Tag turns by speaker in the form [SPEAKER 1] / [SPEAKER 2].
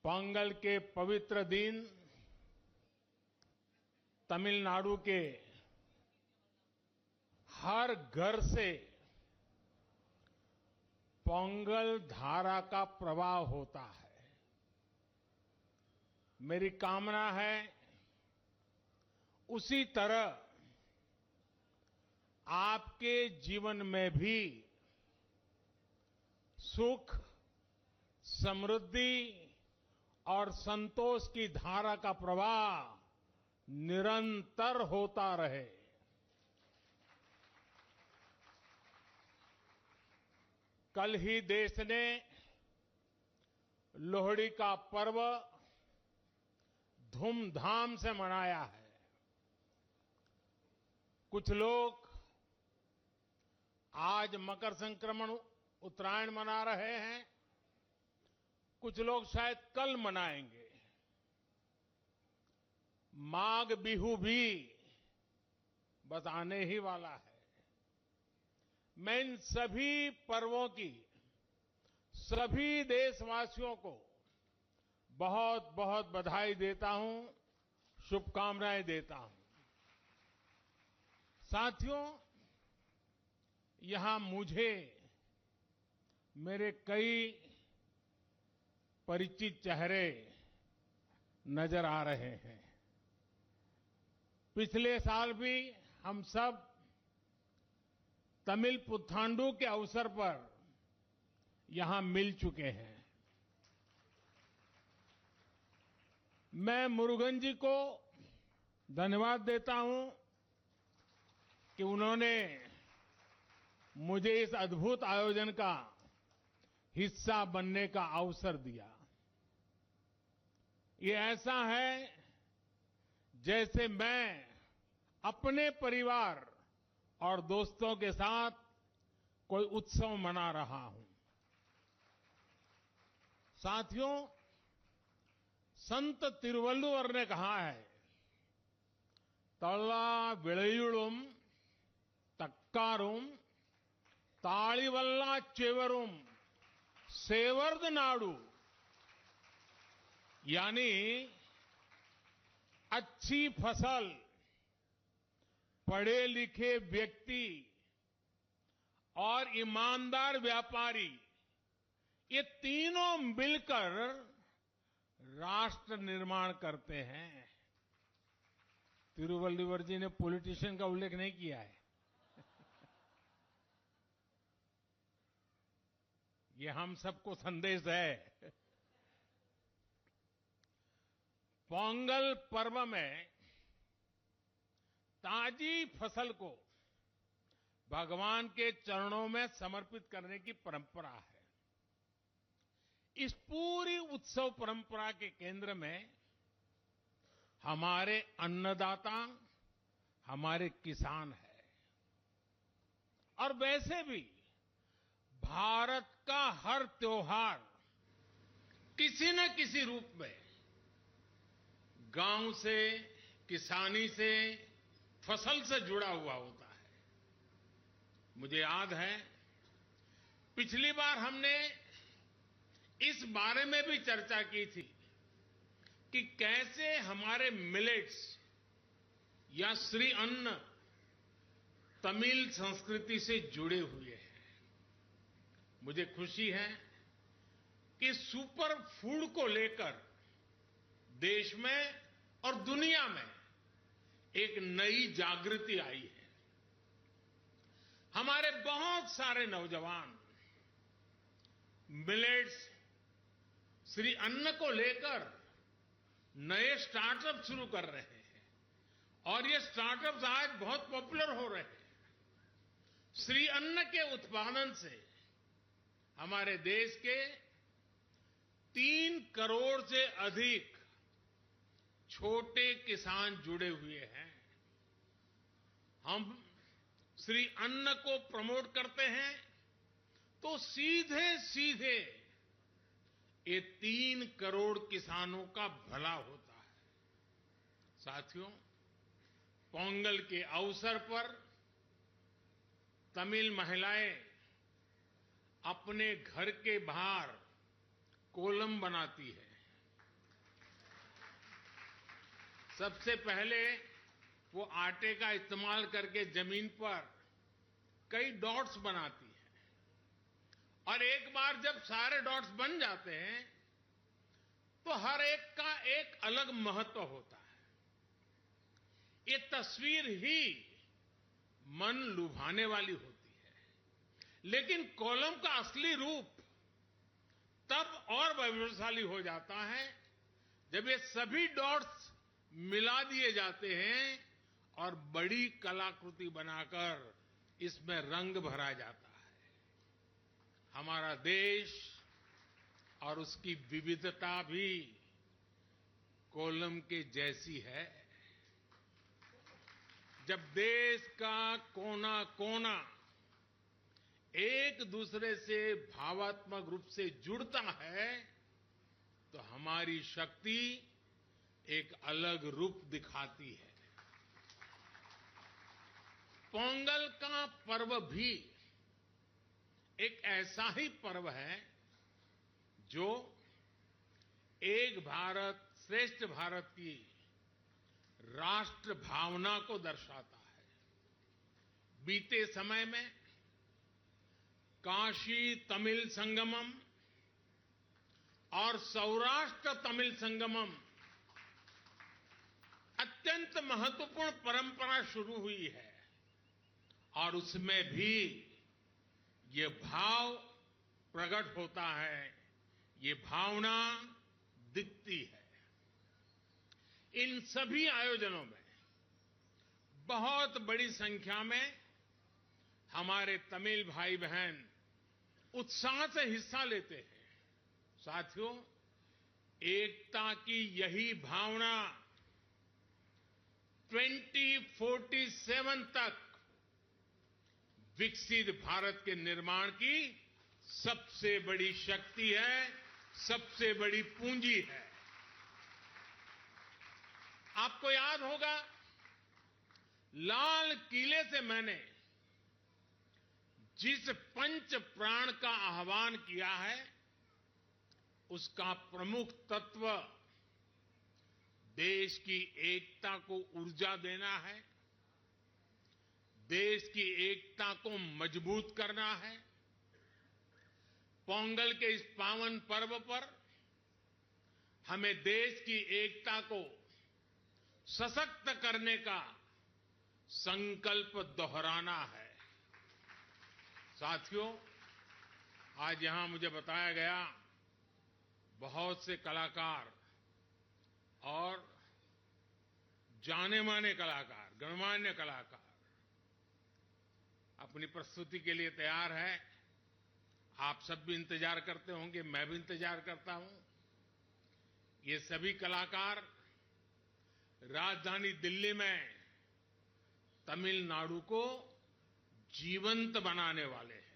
[SPEAKER 1] पोंगल के पवित्र दिन तमिलनाडु के हर घर से पोंगल धारा का प्रवाह होता है। मेरी कामना है उसी तरह आपके जीवन में भी सुख, समृद्धि और संतोष की धारा का प्रवाह निरंतर होता रहे। कल ही देश ने लोहड़ी का पर्व धूमधाम से मनाया है। कुछ लोग आज मकर संक्रमण उत्तरायण मना रहे हैं, कुछ लोग शायद कल मनाएंगे। माघ बिहू भी बस आने ही वाला है। मैं इन सभी पर्वों की सभी देशवासियों को बहुत बहुत बधाई देता हूं, शुभकामनाएं देता हूं। साथियों, यहां मुझे मेरे कई परिचित चेहरे नजर आ रहे हैं। पिछले साल भी हम सब तमिल पुथांडु के अवसर पर यहां मिल चुके हैं। मैं मुरुगन जी को धन्यवाद देता हूं कि उन्होंने मुझे इस अद्भुत आयोजन का हिस्सा बनने का अवसर दिया। ये ऐसा है जैसे मैं अपने परिवार और दोस्तों के साथ कोई उत्सव मना रहा हूं। साथियों, संत तिरुवल्लुवर ने कहा है, तल्ला विलयुलुम तक्कारुम तालिवल्ला चेवरुम सेवर्द नाडु, यानी अच्छी फसल, पढ़े लिखे व्यक्ति और ईमानदार व्यापारी, ये तीनों मिलकर राष्ट्र निर्माण करते हैं। तिरुवल्लुवर जी ने पॉलिटिशियन का उल्लेख नहीं किया है। ये हम सबको संदेश है। पोंगल पर्व में ताजी फसल को भगवान के चरणों में समर्पित करने की परंपरा है। इस पूरी उत्सव परंपरा के केंद्र में हमारे अन्नदाता, हमारे किसान है। और वैसे भी भारत का हर त्योहार किसी न किसी रूप में गांव से, किसानी से, फसल से जुड़ा हुआ होता है। मुझे याद है पिछली बार हमने इस बारे में भी चर्चा की थी कि कैसे हमारे मिलेट्स या श्री अन्न तमिल संस्कृति से जुड़े हुए हैं। मुझे खुशी है कि सुपर फूड को लेकर देश में और दुनिया में एक नई जागृति आई है। हमारे बहुत सारे नौजवान मिलेट्स, श्री अन्न को लेकर नए स्टार्टअप शुरू कर रहे हैं और ये स्टार्टअप्स आज बहुत पॉपुलर हो रहे हैं। श्री अन्न के उत्पादन से हमारे देश के 3 करोड़ से अधिक छोटे किसान जुड़े हुए हैं। हम श्री अन्न को प्रमोट करते हैं तो सीधे सीधे ये 3 करोड़ किसानों का भला होता है। साथियों, पोंगल के अवसर पर तमिल महिलाएं अपने घर के बाहर कोलम बनाती है। सबसे पहले वो आटे का इस्तेमाल करके जमीन पर कई डॉट्स बनाती है और एक बार जब सारे डॉट्स बन जाते हैं तो हर एक का एक अलग महत्व होता है। ये तस्वीर ही मन लुभाने वाली होती है, लेकिन कोलम का असली रूप तब और वैभवशाली हो जाता है जब ये सभी डॉट्स मिला दिए जाते हैं और बड़ी कलाकृति बनाकर इसमें रंग भरा जाता है। हमारा देश और उसकी विविधता भी कोलम के जैसी है। जब देश का कोना कोना एक दूसरे से भावात्मक रूप से जुड़ता है तो हमारी शक्ति एक अलग रूप दिखाती है। पोंगल का पर्व भी एक ऐसा ही पर्व है जो एक भारत श्रेष्ठ भारत की राष्ट्र भावना को दर्शाता है। बीते समय में काशी तमिल संगमम और सौराष्ट्र तमिल संगमम अत्यंत महत्वपूर्ण परंपरा शुरू हुई है और उसमें भी ये भाव प्रकट होता है, ये भावना दिखती है। इन सभी आयोजनों में बहुत बड़ी संख्या में हमारे तमिल भाई बहन उत्साह से हिस्सा लेते हैं। साथियों, एकता की यही भावना 2047 तक विकसित भारत के निर्माण की सबसे बड़ी शक्ति है, सबसे बड़ी पूंजी है। आपको याद होगा, लाल किले से मैंने जिस पंच प्राण का आह्वान किया है उसका प्रमुख तत्व देश की एकता को ऊर्जा देना है, देश की एकता को मजबूत करना है। पोंगल के इस पावन पर्व पर हमें देश की एकता को सशक्त करने का संकल्प दोहराना है। साथियों, आज यहां मुझे बताया गया बहुत से कलाकार और जाने-माने कलाकार, गणमान्य कलाकार अपनी प्रस्तुति के लिए तैयार है। आप सब भी इंतजार करते होंगे, मैं भी इंतजार करता हूं। ये सभी कलाकार राजधानी दिल्ली में तमिलनाडु को जीवंत बनाने वाले हैं।